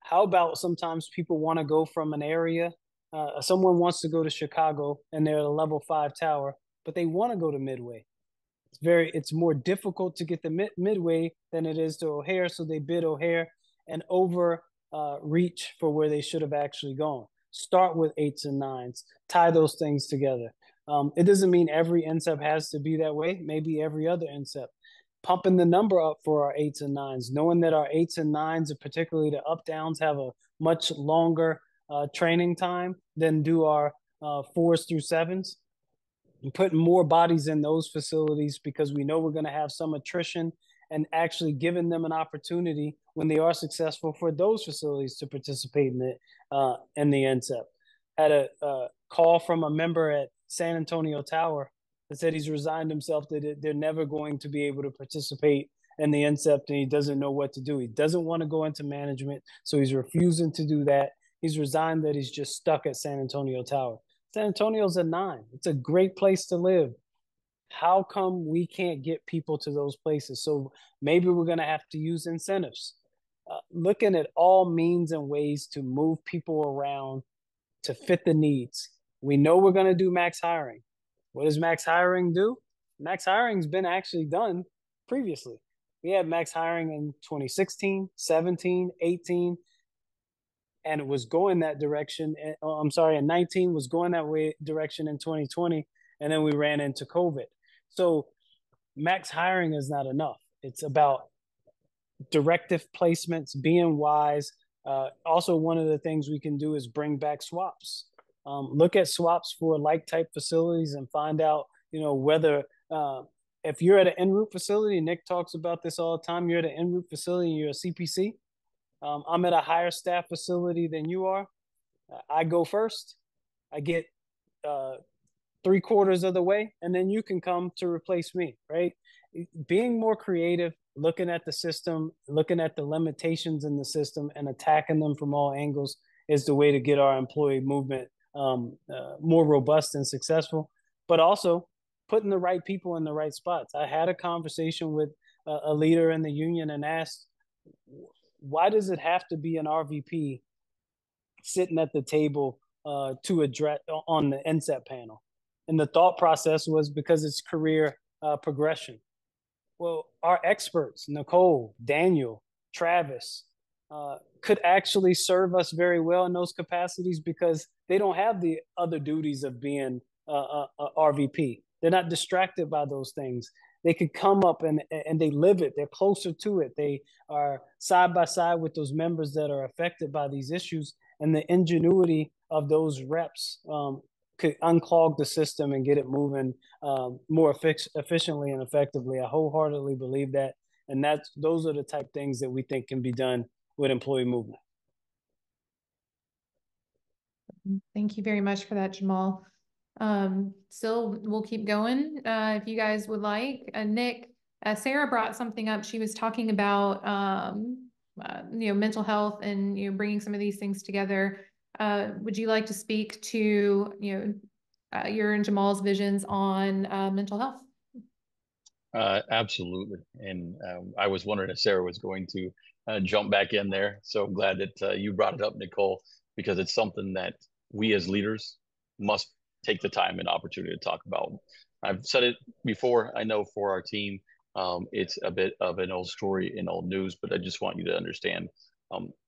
how about sometimes people want to go from an area, someone wants to go to Chicago and they're at a level 5 tower, but they want to go to Midway. It's more difficult to get the Midway than it is to O'Hare, so they bid O'Hare and reach for where they should have actually gone. Start with 8s and 9s, tie those things together. It doesn't mean every NCEP has to be that way. Maybe every other NCEP. Pumping the number up for our 8s and 9s, knowing that our 8s and 9s, and particularly the up-downs, have a much longer training time than do our 4s through 7s. And putting more bodies in those facilities, because we know we're going to have some attrition, and actually giving them an opportunity when they are successful for those facilities to participate in the NCEP. Had a call from a member at San Antonio Tower that said he's resigned himself that they're never going to be able to participate in the NCEP, and he doesn't know what to do. He doesn't want to go into management, so he's refusing to do that. He's resigned that he's just stuck at San Antonio Tower. San Antonio's a 9. It's a great place to live. How come we can't get people to those places? So maybe we're going to have to use incentives. Looking at all means and ways to move people around to fit the needs. We know we're going to do max hiring. What does max hiring do? Max hiring's been actually done previously. We had max hiring in 2016, 17, 18, and it was going that direction. I'm sorry, in 19 was going that way direction in 2020, and then we ran into COVID. So max hiring is not enough. It's about directive placements, being wise. Also, one of the things we can do is bring back swaps. Look at swaps for like type facilities and find out, whether if you're at an en route facility, Nick talks about this all the time, you're at an en route facility and you're a CPC. I'm at a higher staff facility than you are. I go first. I get 3/4 of the way, and then you can come to replace me, right? Being more creative, looking at the system, looking at the limitations in the system and attacking them from all angles is the way to get our employee movement more robust and successful, but also putting the right people in the right spots. I had a conversation with a leader in the union and asked, why does it have to be an RVP sitting at the table to address on the NCEP panel? And the thought process was because it's career progression. Well, our experts, Nicole, Daniel, Travis, could actually serve us very well in those capacities because they don't have the other duties of being a RVP. They're not distracted by those things. They could come up and they live it. They're closer to it. They are side by side with those members that are affected by these issues. And the ingenuity of those reps could unclog the system and get it moving more efficiently and effectively. I wholeheartedly believe that. And those are the type of things that we think can be done with employee movement. Thank you very much for that, Jamal. Still, we'll keep going if you guys would like. Nick, Sarah brought something up. She was talking about mental health and bringing some of these things together. Would you like to speak to your and Jamal's visions on mental health? Absolutely. And I was wondering if Sarah was going to jump back in there. So I'm glad that you brought it up, Nicole, because it's something that we as leaders must take the time and opportunity to talk about. I've said it before. I know for our team, it's a bit of an old story in old news, but I just want you to understand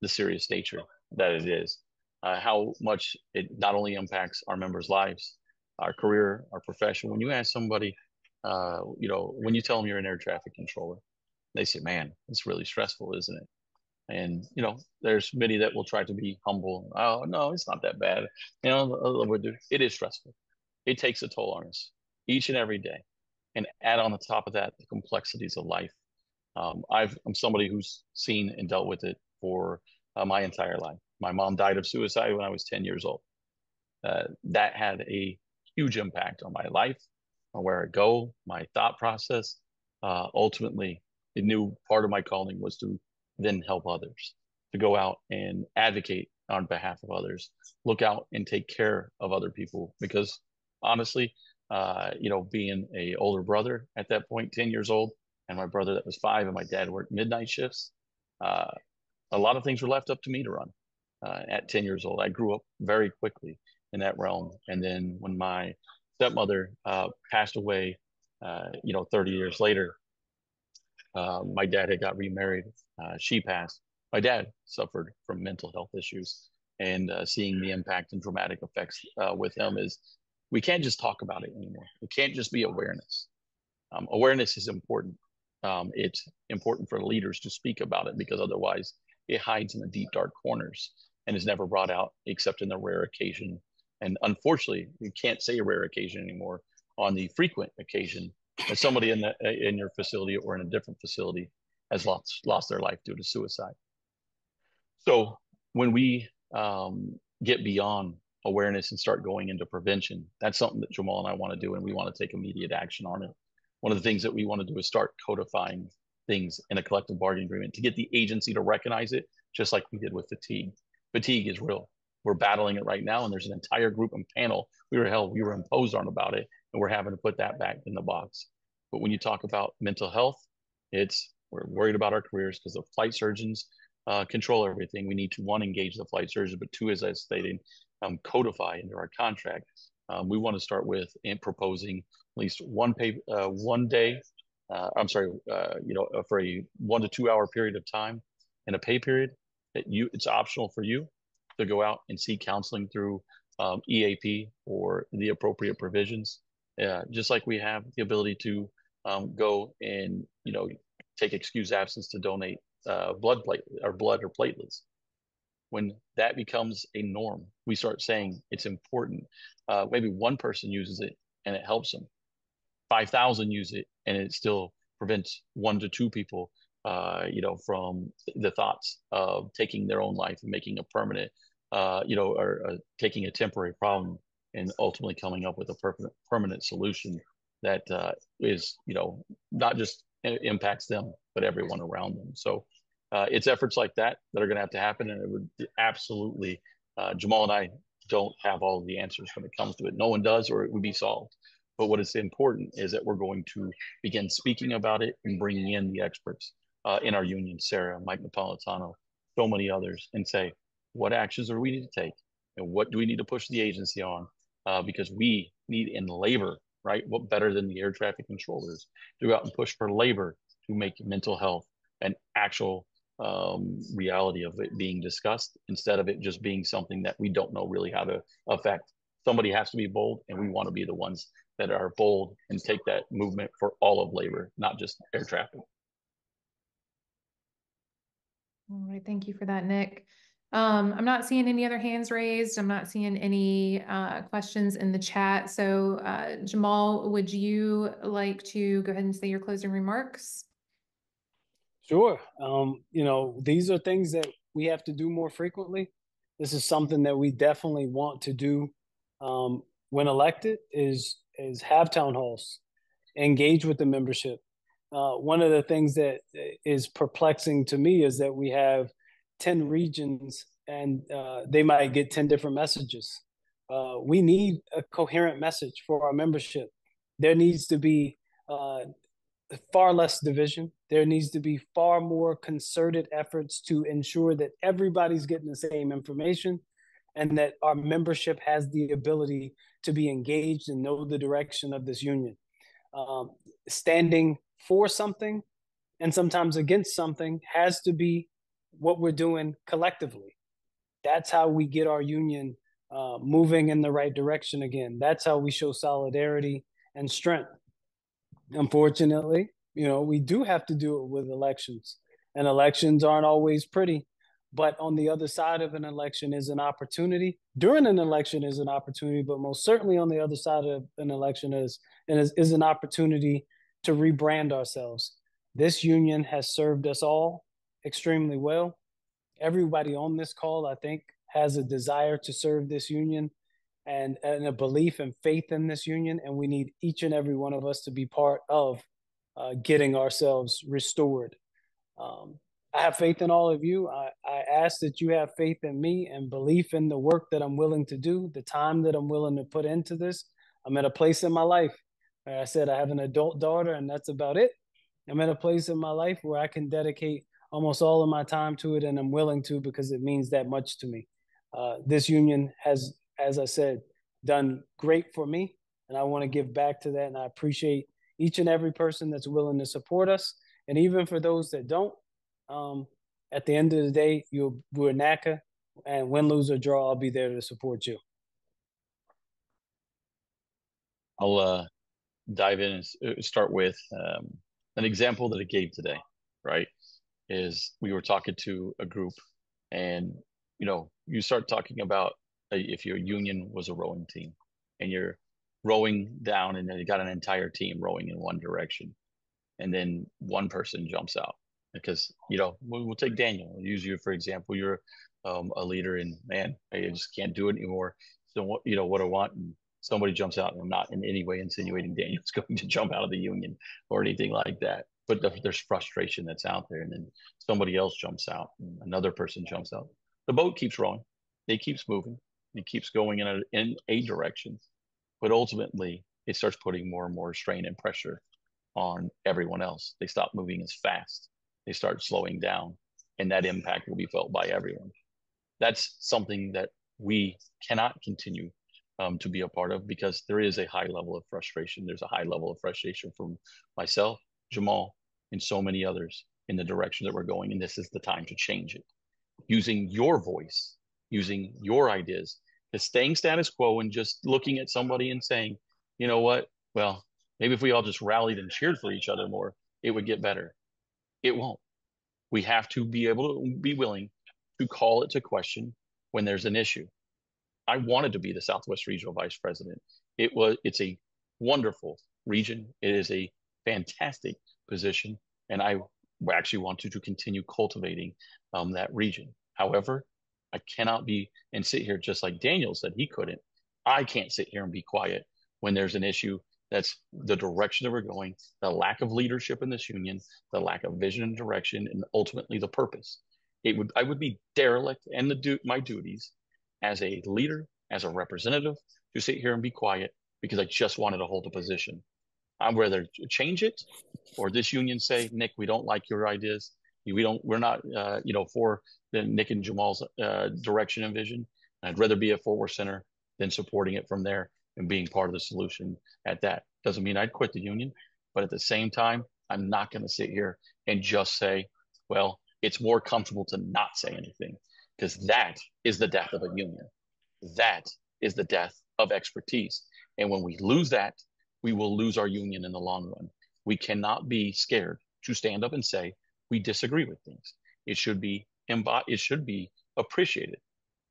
the serious nature that it is, how much it not only impacts our members' lives, our career, our profession. When you ask somebody, when you tell them you're an air traffic controller, they say, man, it's really stressful, isn't it? And, there's many that will try to be humble. Oh, no, it's not that bad. It is stressful. It takes a toll on us each and every day. And add on the top of that, the complexities of life. I'm somebody who's seen and dealt with it for my entire life. My mom died of suicide when I was 10 years old. That had a huge impact on my life, on where I go, my thought process. Ultimately, a new part of my calling was to then help others, to go out and advocate on behalf of others, look out and take care of other people. Because honestly, being a older brother at that point, 10 years old, and my brother that was 5, and my dad worked midnight shifts, a lot of things were left up to me to run. At 10 years old, I grew up very quickly in that realm. And then when my stepmother passed away, 30 years later, my dad had got remarried. She passed. My dad suffered from mental health issues, and seeing the impact and dramatic effects with him is we can't just talk about it anymore. It can't just be awareness. Awareness is important. It's important for leaders to speak about it, because otherwise it hides in the deep, dark corners and is never brought out except in the rare occasion. And unfortunately, you can't say a rare occasion anymore. On the frequent occasion that somebody in your facility or in a different facility has lost their life due to suicide. So when we get beyond awareness and start going into prevention, that's something that Jamal and I want to do, and we want to take immediate action on it. One of the things that we want to do is start codifying things in a collective bargaining agreement to get the agency to recognize it, just like we did with fatigue. Fatigue is real. We're battling it right now, and there's an entire group and panel we were imposed on about it, and we're having to put that back in the box. But when you talk about mental health, we're worried about our careers because the flight surgeons control everything. We need to, 1, engage the flight surgeons, but 2, as I stated, codify into our contract. We want to start with proposing at least one day. For a 1 to 2 hour period of time in a pay period that it's optional for you to go out and seek counseling through EAP or the appropriate provisions. Just like we have the ability to go and take excused absence to donate blood or platelets. When that becomes a norm, we start saying it's important. Maybe one person uses it and it helps them. 5,000 use it and it still prevents 1 to 2 people, from the thoughts of taking their own life and making a permanent, or taking a temporary problem and ultimately coming up with a permanent solution that is, not just impacts them, but everyone around them. So it's efforts like that are going to have to happen. And it would absolutely, Jamal and I don't have all of the answers when it comes to it. No one does, or it would be solved. But what is important is that we're going to begin speaking about it and bringing in the experts in our union, Sarah, Mike Napolitano, so many others, and say, what actions do we need to take? And what do we need to push the agency on? Because we need in labor, right? What better than the air traffic controllers to go out and push for labor to make mental health an actual reality of it being discussed, instead of it just being something that we don't know really how to affect. Somebody has to be bold, and we want to be the ones that are bold and take that movement for all of labor, not just air traffic. All right, thank you for that, Nick. I'm not seeing any other hands raised. I'm not seeing any questions in the chat. So Jamal, would you like to go ahead and say your closing remarks? Sure. These are things that we have to do more frequently. This is something that we definitely want to do when elected, is have town halls, engage with the membership. One of the things that is perplexing to me is that we have 10 regions and they might get 10 different messages. We need a coherent message for our membership. There needs to be far less division. There needs to be far more concerted efforts to ensure that everybody's getting the same information and that our membership has the ability to be engaged and know the direction of this union. Standing for something and sometimes against something has to be what we're doing collectively. That's how we get our union moving in the right direction again. That's how we show solidarity and strength. Unfortunately, we do have to do it with elections, and elections aren't always pretty. But on the other side of an election is an opportunity. During an election is an opportunity, but most certainly on the other side of an election is an opportunity to rebrand ourselves. This union has served us all extremely well. Everybody on this call, I think, has a desire to serve this union and a belief and faith in this union. And we need each and every one of us to be part of getting ourselves restored. I have faith in all of you. I ask that you have faith in me and belief in the work that I'm willing to do, the time that I'm willing to put into this. I'm at a place in my life. Like I said, I have an adult daughter, and that's about it. I'm at a place in my life where I can dedicate almost all of my time to it, and I'm willing to because it means that much to me. This union has, as I said, done great for me, and I want to give back to that, and I appreciate each and every person that's willing to support us. And even for those that don't, at the end of the day, we're NACA, and win, lose, or draw, I'll be there to support you. I'll dive in and start with an example that I gave today, right? Is we were talking to a group, and you start talking about if your union was a rowing team and you're rowing down and then you got an entire team rowing in one direction, and then one person jumps out because we'll take Daniel, I'll use you for example. You're a leader, and man, I just can't do it anymore. So what I want, and somebody jumps out, and I'm not in any way insinuating Daniel's going to jump out of the union or anything like that, but there's frustration that's out there, and then somebody else jumps out, and another person jumps out. The boat keeps rowing, it keeps moving, it keeps going in a direction, but ultimately it starts putting more and more strain and pressure on everyone else. They stop moving as fast, they start slowing down, and that impact will be felt by everyone. That's something that we cannot continue to be a part of, because there is a high level of frustration. There's a high level of frustration from myself, Jamal, and so many others in the direction that we're going. And this is the time to change it. Using your voice, using your ideas, because staying status quo and just looking at somebody and saying, you know what, well, maybe if we all just rallied and cheered for each other more, it would get better. It won't. We have to be able to be willing to call it to question when there's an issue. I wanted to be the Southwest Regional Vice President. It's a wonderful region. It is a fantastic position, and I actually want to continue cultivating that region. However, I cannot be and sit here just like Daniel said he couldn't. I can't sit here and be quiet when there's an issue that's the direction that we're going, the lack of leadership in this union, the lack of vision and direction, and ultimately the purpose. I would be derelict in my duties as a leader, as a representative, to sit here and be quiet because I just wanted to hold a position. I'd rather change it, or this union say, Nick, we don't like your ideas. We're not, for the Nick and Jamal's direction and vision. I'd rather be at Fort Worth Center than supporting it from there and being part of the solution at that. Doesn't mean I'd quit the union, but at the same time, I'm not going to sit here and just say, well, it's more comfortable to not say anything, because that is the death of a union. That is the death of expertise. And when we lose that, we will lose our union in the long run. We cannot be scared to stand up and say we disagree with things. It should be appreciated.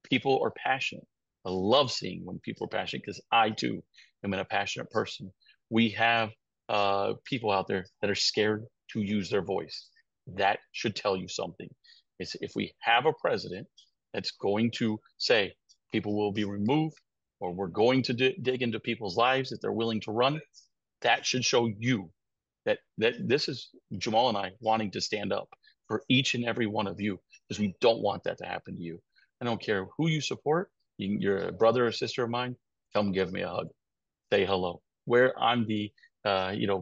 People are passionate. I love seeing when people are passionate, because I too am a passionate person. We have people out there that are scared to use their voice. That should tell you something. It's if we have a president that's going to say people will be removed, or we're going to dig into people's lives if they're willing to run, that should show you that this is Jamal and I wanting to stand up for each and every one of you, because we don't want that to happen to you. I don't care who you support. You're a brother or sister of mine, come give me a hug, say hello. Where I'm the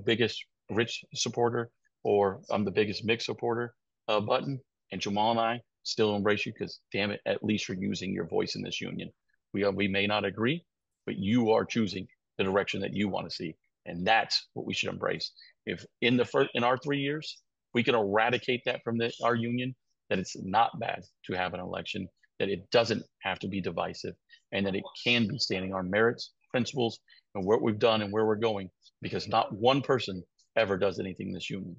biggest Rich supporter, or I'm the biggest Mick supporter button, and Jamal and I still embrace you, because damn it, at least you're using your voice in this union. We may not agree, but you are choosing the direction that you want to see, and that's what we should embrace. If in our 3 years we can eradicate that from our union, that it's not bad to have an election, that it doesn't have to be divisive, and that it can be standing on merits, principles, and what we've done and where we're going, because not one person ever does anything in this union.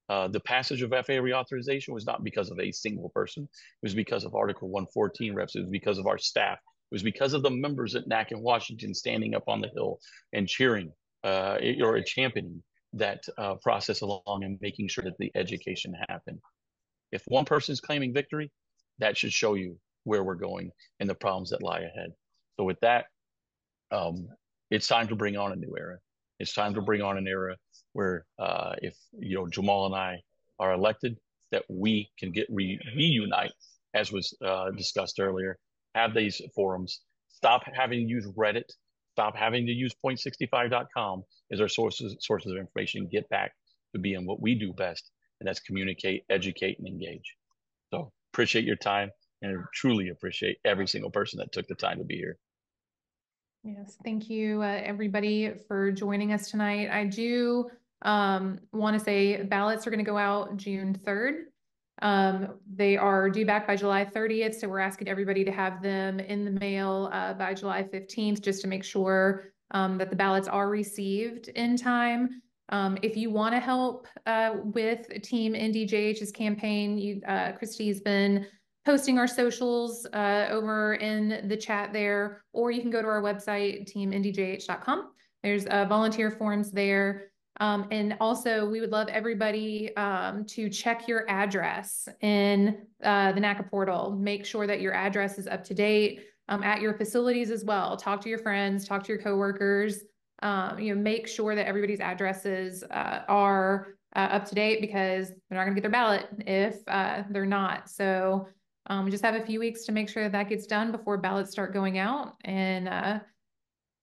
The passage of FAA reauthorization was not because of a single person. It was because of Article 114 reps. It was because of our staff. It was because of the members at NAC in Washington standing up on the Hill and cheering or championing that process along and making sure that the education happened. If one person is claiming victory, that should show you where we're going and the problems that lie ahead. So with that, it's time to bring on a new era. It's time to bring on an era where if Jamal and I are elected, that we can reunite, as was discussed earlier, have these forums, stop having to use Reddit, stop having to use point65.com as our sources of information, get back to being what we do best, and that's communicate, educate, and engage. So appreciate your time, and I truly appreciate every single person that took the time to be here. Yes, thank you, everybody, for joining us tonight. I do want to say ballots are going to go out June 3rd. They are due back by July 30th, so we're asking everybody to have them in the mail by July 15th, just to make sure that the ballots are received in time. If you want to help with Team NDJH's campaign, Christy's been posting our socials over in the chat there, or you can go to our website, teamndjh.com. There's volunteer forms there. And also, we would love everybody to check your address in the NACA portal. Make sure that your address is up to date at your facilities as well. Talk to your friends, talk to your coworkers. Make sure that everybody's addresses are up to date, because they're not going to get their ballot if they're not. So we just have a few weeks to make sure that gets done before ballots start going out. And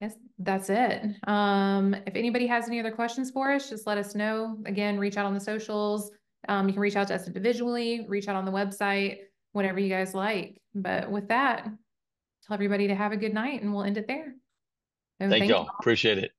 yes, that's it. If anybody has any other questions for us, just let us know. Again, reach out on the socials. You can reach out to us individually, reach out on the website, whatever you guys like. But with that, tell everybody to have a good night, and we'll end it there. So Thank y'all. Appreciate it.